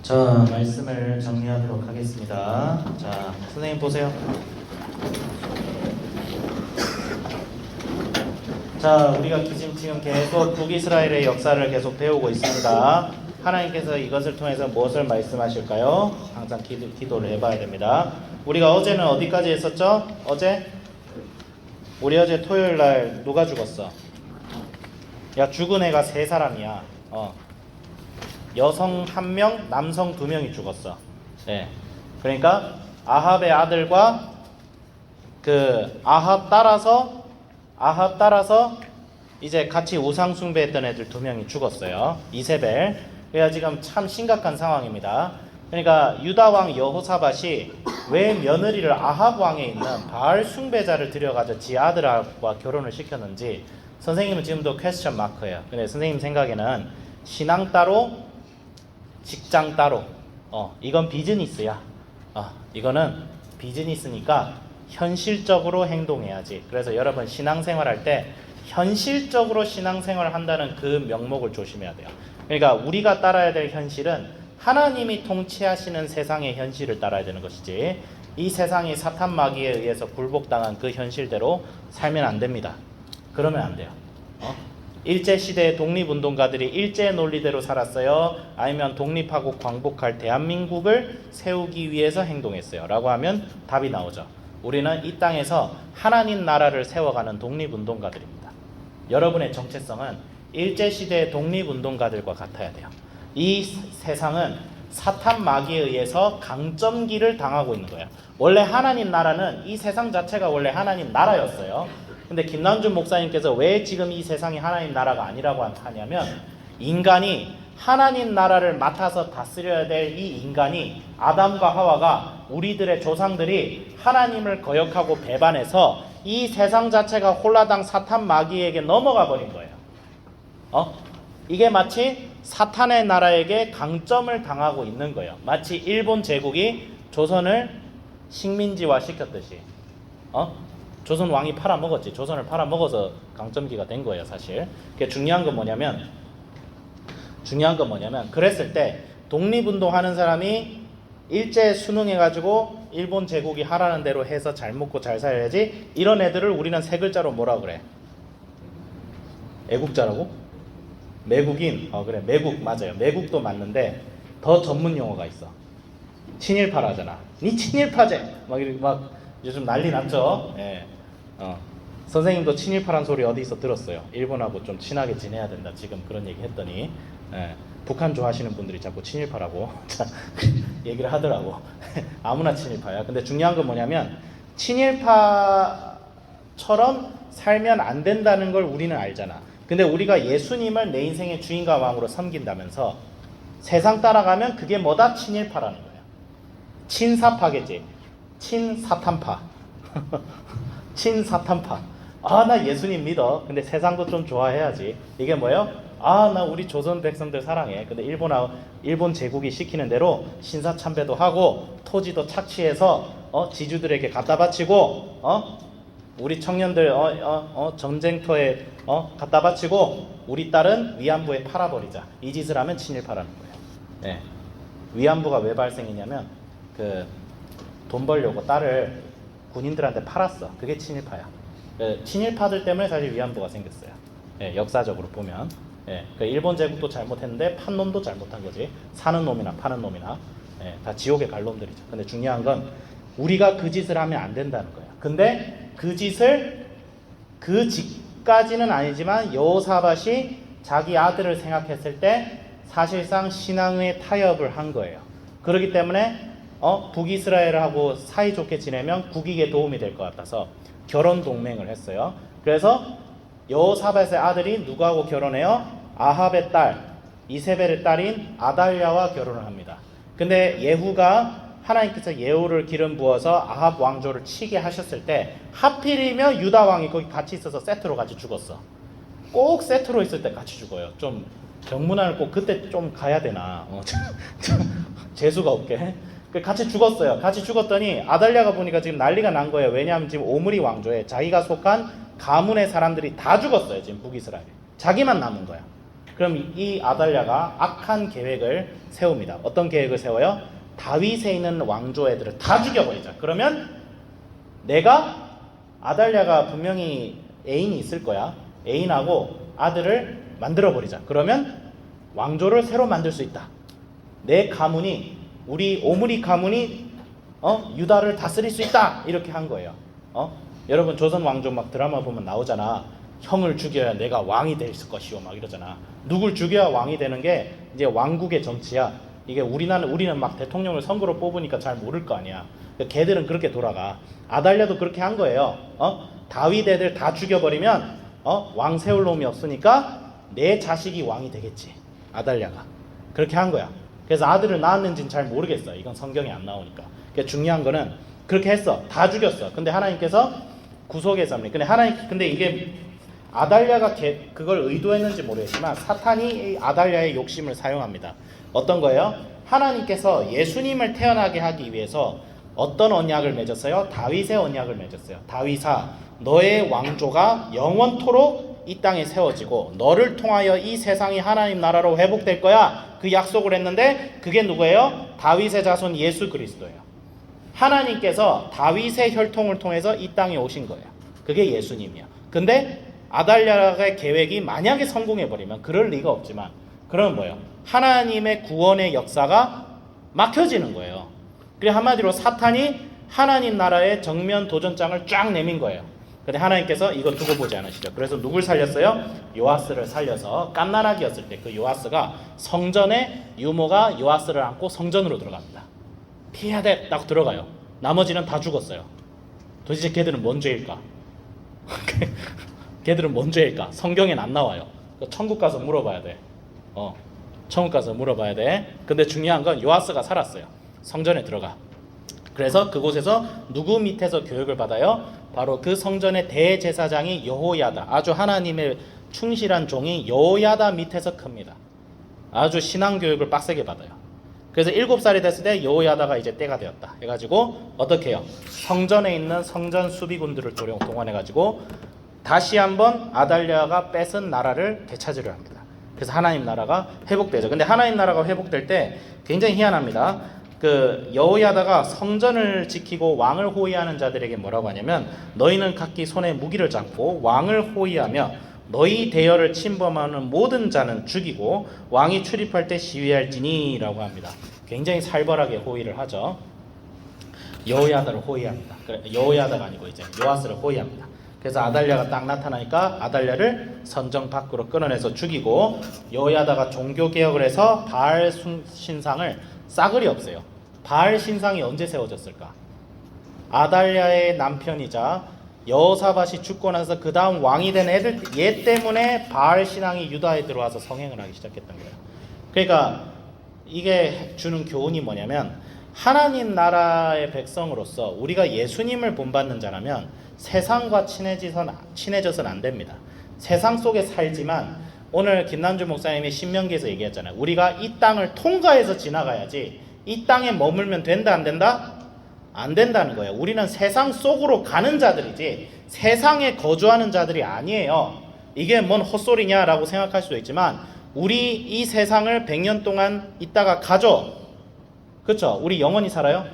자, 말씀을 정리하도록 하겠습니다. 자, 선생님 보세요. 자, 우리가 지금 계속 북이스라엘의 역사를 계속 배우고 있습니다. 하나님께서 이것을 통해서 무엇을 말씀하실까요? 항상 기도를 해봐야 됩니다. 우리가 어제는 어디까지 했었죠? 우리 어제 토요일 날 누가 죽었어? 야, 죽은 애가 3사람이야. 여성 1명, 남성 2명이 죽었어. 네. 그러니까 아합의 아들과 그 아합 따라서 이제 같이 우상 숭배했던 애들 2명이 죽었어요. 이세벨. 그래야 지금 참 심각한 상황입니다. 그러니까 유다 왕 여호사밧이 왜 며느리를 아합 왕에 있는 바알 숭배자를 들여가지고 지 아들과 결혼을 시켰는지 선생님은 지금도 퀘스천 마크예요. 근데 선생님 생각에는 신앙 따로 직장 따로. 이건 비즈니스야. 이거는 비즈니스니까 현실적으로 행동해야지. 그래서 여러분 신앙생활할 때 현실적으로 신앙생활을 한다는 그 명목을 조심해야 돼요. 그러니까 우리가 따라야 될 현실은 하나님이 통치하시는 세상의 현실을 따라야 되는 것이지, 이 세상이 사탄 마귀에 의해서 굴복당한 그 현실대로 살면 안 됩니다. 그러면 안 돼요. 일제시대의 독립운동가들이 일제의 논리대로 살았어요? 아니면 독립하고 광복할 대한민국을 세우기 위해서 행동했어요? 라고 하면 답이 나오죠. 우리는 이 땅에서 하나님 나라를 세워가는 독립운동가들입니다. 여러분의 정체성은 일제시대의 독립운동가들과 같아야 돼요. 이 세상은 사탄 마귀에 의해서 강점기를 당하고 있는 거예요. 원래 하나님 나라는 이 세상 자체가 원래 하나님 나라였어요. 근데 김남준 목사님께서 왜 지금 이 세상이 하나님 나라가 아니라고 하냐면, 인간이 하나님 나라를 맡아서 다스려야 될 이 인간이, 아담과 하와가, 우리들의 조상들이 하나님을 거역하고 배반해서 이 세상 자체가 홀라당 사탄 마귀에게 넘어가 버린 거예요. 이게 마치 사탄의 나라에게 강점을 당하고 있는 거예요. 마치 일본 제국이 조선을 식민지화 시켰듯이. 조선 왕이 팔아먹었지. 조선을 팔아먹어서 강점기가 된 거예요, 사실. 중요한 건 뭐냐면, 그랬을 때 독립운동 하는 사람이 일제 순응해가지고 일본 제국이 하라는 대로 해서 잘 먹고 잘 살아야지, 이런 애들을 우리는 3글자로 뭐라 그래? 애국자라고? 매국인. 그래, 매국 맞아요. 매국도 맞는데 더 전문 용어가 있어. 친일파라잖아. 니 친일파제. 막 요즘 난리 났죠. 예. 선생님도 친일파란 소리 어디서 들었어요? 일본하고 좀 친하게 지내야 된다. 지금 그런 얘기 했더니, 북한 좋아하시는 분들이 자꾸 친일파라고 얘기를 하더라고. 아무나 친일파야. 근데 중요한 건 뭐냐면, 친일파처럼 살면 안 된다는 걸 우리는 알잖아. 근데 우리가 예수님을 내 인생의 주인과 왕으로 섬긴다면서 세상 따라가면 그게 뭐다? 친일파라는 거예요. 친사파겠지. 친사탄파. 친사탄파. 나 예수님 믿어. 근데 세상도 좀 좋아해야지. 이게 뭐예요? 나 우리 조선 백성들 사랑해. 근데 일본 제국이 시키는 대로 신사참배도 하고 토지도 착취해서 지주들에게 갖다 바치고, 우리 청년들 전쟁터에 갖다 바치고, 우리 딸은 위안부에 팔아버리자. 이 짓을 하면 친일파라는 거예요. 네. 위안부가 왜 발생했냐면, 돈 벌려고 딸을 군인들한테 팔았어. 그게 친일파야. 친일파들 때문에 사실 위안부가 생겼어요. 역사적으로 보면. 일본 제국도 잘못했는데 판 놈도 잘못한 거지. 사는 놈이나 파는 놈이나 다 지옥에 갈 놈들이죠. 근데 중요한 건 우리가 그 짓을 하면 안 된다는 거예요. 근데 그 짓을, 그 짓까지는 아니지만 여호사밧이 자기 아들을 생각했을 때 사실상 신앙의 타협을 한 거예요. 그렇기 때문에 북이스라엘하고 사이좋게 지내면 국익에 도움이 될 것 같아서 결혼 동맹을 했어요. 그래서 여호사밧의 아들이 누구하고 결혼해요? 아합의 딸, 이세벨의 딸인 아달랴와 결혼을 합니다. 근데 예후가, 하나님께서 예후를 기름 부어서 아합 왕조를 치게 하셨을 때 하필이면 유다 왕이 거기 같이 있어서 세트로 같이 죽었어. 꼭 세트로 있을 때 같이 죽어요. 좀 병문안을 꼭 그때 좀 가야 되나. 재수가 없게. 같이 죽었어요. 같이 죽었더니 아달랴가 보니까 지금 난리가 난 거예요. 왜냐하면 지금 오므리 왕조에 자기가 속한 가문의 사람들이 다 죽었어요. 지금 북이스라엘. 자기만 남은 거야. 그럼 이 아달랴가 악한 계획을 세웁니다. 어떤 계획을 세워요? 다윗에 있는 왕조 애들을 다 죽여버리자. 그러면 내가 아달랴가 분명히 애인이 있을 거야. 애인하고 아들을 만들어버리자. 그러면 왕조를 새로 만들 수 있다. 내 가문이 우리 오므리 가문이 유다를 다스릴 수 있다. 이렇게 한 거예요. 여러분 조선 왕조 막 드라마 보면 나오잖아. 형을 죽여야 내가 왕이 될 것이오 막 이러잖아. 누굴 죽여야 왕이 되는 게 이제 왕국의 정치야. 이게 우리는 막 대통령을 선거로 뽑으니까 잘 모를 거 아니야. 걔들은 그렇게 돌아가. 아달랴도 그렇게 한 거예요. 다윗 애들 다 죽여버리면 왕 세울 놈이 없으니까 내 자식이 왕이 되겠지. 아달랴가 그렇게 한 거야. 그래서 아들을 낳았는지는 잘 모르겠어. 이건 성경에 안 나오니까. 그러니까 중요한 거는 그렇게 했어. 다 죽였어. 근데 하나님께서 구속의 섭리. 근데 이게 아달랴가 그걸 의도했는지 모르겠지만 사탄이 아달랴의 욕심을 사용합니다. 어떤 거예요? 하나님께서 예수님을 태어나게 하기 위해서 어떤 언약을 맺었어요? 다윗의 언약을 맺었어요. 다윗아, 너의 왕조가 영원토록 이 땅에 세워지고 너를 통하여 이 세상이 하나님 나라로 회복될 거야. 그 약속을 했는데 그게 누구예요? 다윗의 자손 예수 그리스도예요. 하나님께서 다윗의 혈통을 통해서 이 땅에 오신 거예요. 그게 예수님이야. 근데 아달랴의 계획이 만약에 성공해버리면, 그럴 리가 없지만, 그러면 뭐예요? 하나님의 구원의 역사가 막혀지는 거예요. 그래 한마디로 사탄이 하나님 나라의 정면 도전장을 쫙 내민 거예요. 근데 하나님께서 이거 두고 보지 않으시죠. 그래서 누굴 살렸어요? 요아스를 살려서 갓난아기였을 때 그 요아스가 성전에 유모가 요아스를 안고 성전으로 들어갑니다. 피해야 돼! 딱 들어가요. 나머지는 다 죽었어요. 도대체 걔들은 뭔 죄일까? 걔들은 뭔 죄일까? 성경엔 안 나와요. 천국 가서 물어봐야 돼. 천국 가서 물어봐야 돼. 근데 중요한 건 요아스가 살았어요. 성전에 들어가. 그래서 그곳에서 누구 밑에서 교육을 받아요? 바로 그 성전의 대제사장이 여호야다. 아주 하나님의 충실한 종이 여호야다 밑에서 큽니다. 아주 신앙교육을 빡세게 받아요. 그래서 7살이 됐을 때 여호야다가 이제 때가 되었다 해가지고 어떻게 해요? 성전에 있는 성전 수비군들을 동원해가지고 다시 한번 아달랴가 뺏은 나라를 되찾으려 합니다. 그래서 하나님 나라가 회복되죠. 근데 하나님 나라가 회복될 때 굉장히 희한합니다. 그 여호야다가 성전을 지키고 왕을 호위하는 자들에게 뭐라고 하냐면, 너희는 각기 손에 무기를 잡고 왕을 호위하며 너희 대열을 침범하는 모든 자는 죽이고 왕이 출입할 때 시위할지니 라고 합니다. 굉장히 살벌하게 호위를 하죠. 여호야다를 호위합니다. 여호야다가 아니고 이제 요아스를 호위합니다. 그래서 아달랴가 딱 나타나니까 아달랴를 선정 밖으로 끌어내서 죽이고, 여호야다가 종교개혁을 해서 바알 신상을 싸그리 없애요. 바알 신상이 언제 세워졌을까? 아달랴의 남편이자 여호사밧이 죽고 나서 그 다음 왕이 된 얘 때문에 바알 신앙이 유다에 들어와서 성행을 하기 시작했던 거예요. 그러니까 이게 주는 교훈이 뭐냐면, 하나님 나라의 백성으로서 우리가 예수님을 본받는 자라면 세상과 친해져서는 안 됩니다. 세상 속에 살지만, 오늘 김남주 목사님이 신명기에서 얘기했잖아요. 우리가 이 땅을 통과해서 지나가야지 이 땅에 머물면 된다 안 된다? 안 된다는 거예요. 우리는 세상 속으로 가는 자들이지 세상에 거주하는 자들이 아니에요. 이게 뭔 헛소리냐라고 생각할 수도 있지만, 우리 이 세상을 100년 동안 있다가 가죠. 그렇죠? 우리 영원히 살아요?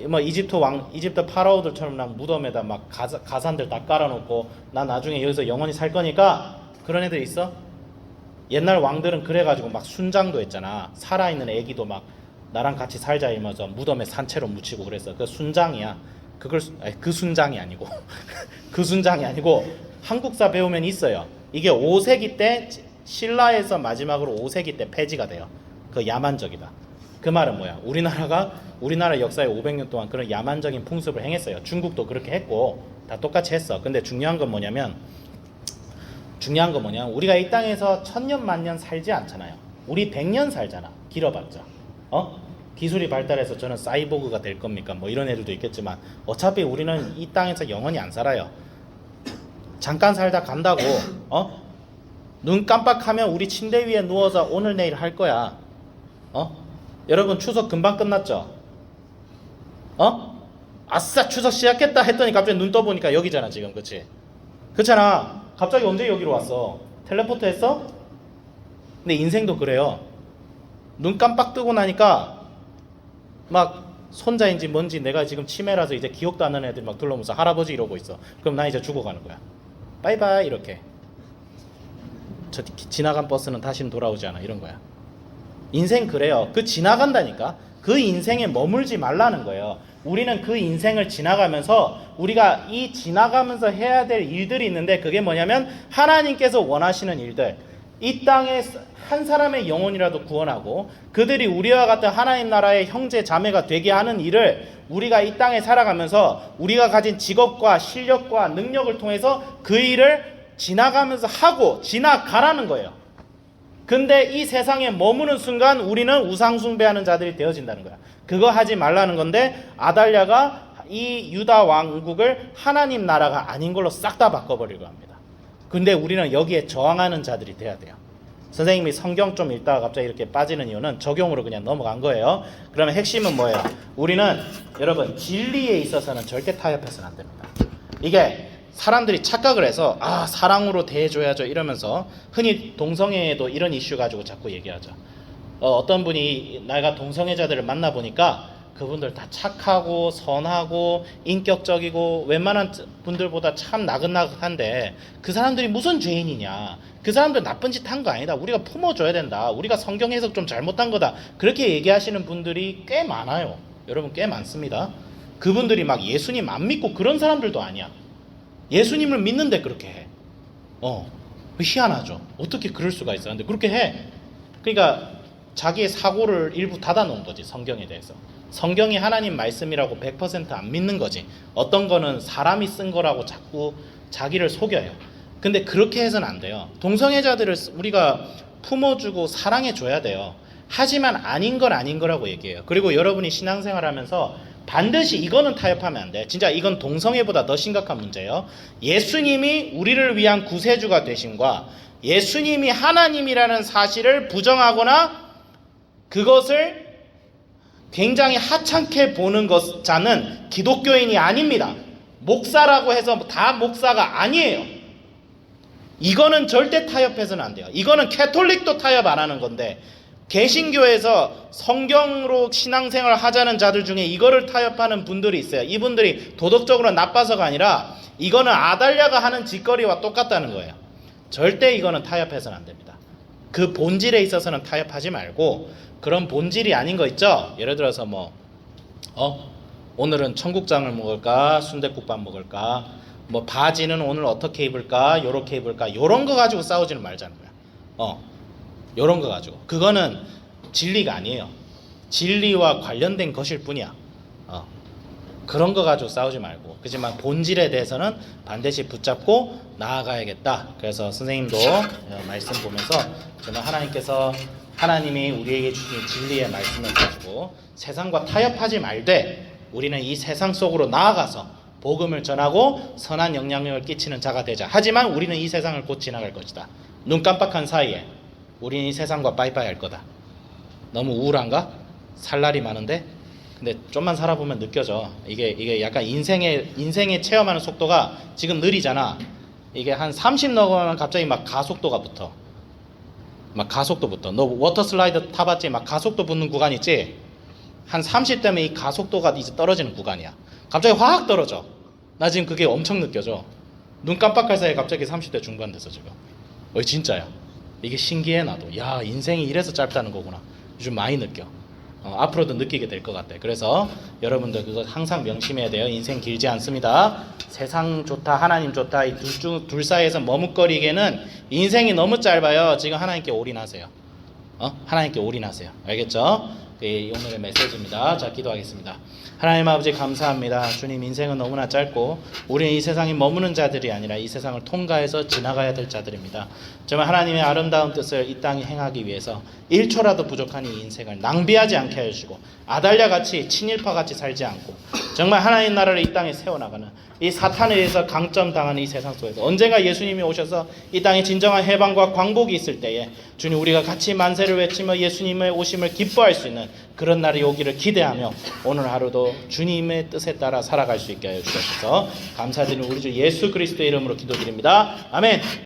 뭐 이집트 파라오들처럼 난 무덤에다 막 가산들 다 깔아놓고 나 나중에 여기서 영원히 살 거니까, 그런 애들 있어? 옛날 왕들은 그래가지고 막 순장도 했잖아. 살아있는 애기도 막 나랑 같이 살자 이러면서 무덤에 산채로 묻히고 그랬어. 그 순장이야. 그 순장이 아니고 그 순장이 아니고 한국사 배우면 있어요. 이게 5세기 때, 신라에서 마지막으로 5세기 때 폐지가 돼요. 그 야만적이다. 그 말은 뭐야? 우리나라 역사에 500년 동안 그런 야만적인 풍습을 행했어요. 중국도 그렇게 했고 다 똑같이 했어. 근데 중요한 건 뭐냐면 우리가 이 땅에서 1000년 만년 살지 않잖아요. 우리 100년 살잖아. 길어봤자. 기술이 발달해서 저는 사이보그가 될 겁니까? 뭐 이런 애들도 있겠지만, 어차피 우리는 이 땅에서 영원히 안 살아요. 잠깐 살다 간다고. 눈 깜빡하면 우리 침대 위에 누워서 오늘 내일 할 거야. 여러분 추석 금방 끝났죠? 아싸 추석 시작했다 했더니 갑자기 눈 떠보니까 여기잖아 지금. 그치? 그렇잖아. 갑자기 언제 여기로 왔어? 텔레포트 했어? 근데 인생도 그래요. 눈 깜빡 뜨고 나니까 막 손자인지 뭔지 내가 지금 치매라서 이제 기억도 안 나는 애들이 막 둘러오면서 할아버지 이러고 있어. 그럼 나 이제 죽어가는 거야. 바이바이 이렇게. 저 지나간 버스는 다시는 돌아오지 않아 이런 거야. 인생 그래요. 그 지나간다니까. 그 인생에 머물지 말라는 거예요. 우리는 그 인생을 지나가면서 우리가 이 지나가면서 해야 될 일들이 있는데 그게 뭐냐면 하나님께서 원하시는 일들. 이 땅에 한 사람의 영혼이라도 구원하고 그들이 우리와 같은 하나님 나라의 형제 자매가 되게 하는 일을 우리가 이 땅에 살아가면서 우리가 가진 직업과 실력과 능력을 통해서 그 일을 지나가면서 하고 지나가라는 거예요. 근데 이 세상에 머무는 순간 우리는 우상숭배하는 자들이 되어진다는 거야. 그거 하지 말라는 건데 아달랴가 이 유다 왕국을 하나님 나라가 아닌 걸로 싹 다 바꿔버리려고 합니다. 근데 우리는 여기에 저항하는 자들이 돼야 돼요. 선생님이 성경 좀 읽다가 갑자기 이렇게 빠지는 이유는 적용으로 그냥 넘어간 거예요. 그러면 핵심은 뭐예요? 우리는 여러분 진리에 있어서는 절대 타협해서는 안 됩니다. 이게 사람들이 착각을 해서 사랑으로 대해줘야죠 이러면서 흔히 동성애에도 이런 이슈 가지고 자꾸 얘기하죠. 어떤 분이 내가 동성애자들을 만나보니까 그분들 다 착하고 선하고 인격적이고 웬만한 분들보다 참 나긋나긋한데 그 사람들이 무슨 죄인이냐, 그 사람들 나쁜 짓 한 거 아니다, 우리가 품어줘야 된다, 우리가 성경 해석 좀 잘못한 거다, 그렇게 얘기하시는 분들이 꽤 많아요. 여러분 꽤 많습니다. 그분들이 막 예수님 안 믿고 그런 사람들도 아니야. 예수님을 믿는데 그렇게 해. 희한하죠. 어떻게 그럴 수가 있어. 근데 그렇게 해. 그러니까 자기의 사고를 일부 닫아 놓은 거지. 성경에 대해서. 성경이 하나님 말씀이라고 100% 안 믿는 거지. 어떤 거는 사람이 쓴 거라고 자꾸 자기를 속여요. 근데 그렇게 해서는 안 돼요. 동성애자들을 우리가 품어주고 사랑해줘야 돼요. 하지만 아닌 건 아닌 거라고 얘기해요. 그리고 여러분이 신앙생활 하면서 반드시 이거는 타협하면 안 돼. 진짜 이건 동성애보다 더 심각한 문제예요. 예수님이 우리를 위한 구세주가 되심과 예수님이 하나님이라는 사실을 부정하거나 그것을 굉장히 하찮게 보는 자는 기독교인이 아닙니다. 목사라고 해서 다 목사가 아니에요. 이거는 절대 타협해서는 안 돼요. 이거는 캐톨릭도 타협 안 하는 건데 개신교에서 성경으로 신앙생활 하자는 자들 중에 이거를 타협하는 분들이 있어요. 이분들이 도덕적으로 나빠서가 아니라 이거는 아달랴가 하는 짓거리와 똑같다는 거예요. 절대 이거는 타협해서는 안 됩니다. 그 본질에 있어서는 타협하지 말고 그런 본질이 아닌 거 있죠? 예를 들어서 오늘은 청국장을 먹을까 순댓국밥 먹을까 바지는 오늘 어떻게 입을까 요렇게 입을까 요런 거 가지고 싸우지는 말자는 거야. 요런 거 가지고 그거는 진리가 아니에요. 진리와 관련된 것일 뿐이야. 그런 거 가지고 싸우지 말고 그렇지만 본질에 대해서는 반드시 붙잡고 나아가야겠다. 그래서 선생님도 말씀 보면서 저는 하나님이 우리에게 주신 진리의 말씀을 가지고 세상과 타협하지 말되 우리는 이 세상 속으로 나아가서 복음을 전하고 선한 영향력을 끼치는 자가 되자. 하지만 우리는 이 세상을 곧 지나갈 것이다. 눈 깜빡한 사이에 우리는 이 세상과 빠이빠이 할 거다. 너무 우울한가? 살 날이 많은데? 근데 좀만 살아보면 느껴져. 이게 약간 인생의 체험하는 속도가 지금 느리잖아. 이게 한 30 넘어가면 갑자기 막 가속도가 붙어. 막 가속도 붙어. 너 워터 슬라이드 타봤지? 막 가속도 붙는 구간 있지? 한 30 되면 이 가속도가 이제 떨어지는 구간이야. 갑자기 확 떨어져. 나 지금 그게 엄청 느껴져. 눈 깜빡할 사이에 갑자기 30대 중반 됐어 지금. 진짜야. 이게 신기해 나도. 야, 인생이 이래서 짧다는 거구나. 요즘 많이 느껴. 앞으로도 느끼게 될 것 같아. 그래서 여러분들 그거 항상 명심해야 돼요. 인생 길지 않습니다. 세상 좋다 하나님 좋다 이 둘 사이에서 머뭇거리기에는 인생이 너무 짧아요. 지금 하나님께 올인하세요. 하나님께 올인하세요. 알겠죠? 오늘의 메시지입니다. 자, 기도하겠습니다. 하나님 아버지 감사합니다. 주님, 인생은 너무나 짧고 우리는 이 세상에 머무는 자들이 아니라 이 세상을 통과해서 지나가야 될 자들입니다. 정말 하나님의 아름다운 뜻을 이 땅에 행하기 위해서 1초라도 부족한 이 인생을 낭비하지 않게 해주시고 아달랴같이 친일파같이 살지 않고 정말 하나님 나라를 이 땅에 세워나가는 이 사탄에 의해서 강점당하는 이 세상 속에서 언젠가 예수님이 오셔서 이 땅에 진정한 해방과 광복이 있을 때에 주님 우리가 같이 만세를 외치며 예수님의 오심을 기뻐할 수 있는 그런 날이 오기를 기대하며 오늘 하루도 주님의 뜻에 따라 살아갈 수 있게 하여 주셔서 감사드리는 우리 주 예수 그리스도의 이름으로 기도드립니다. 아멘.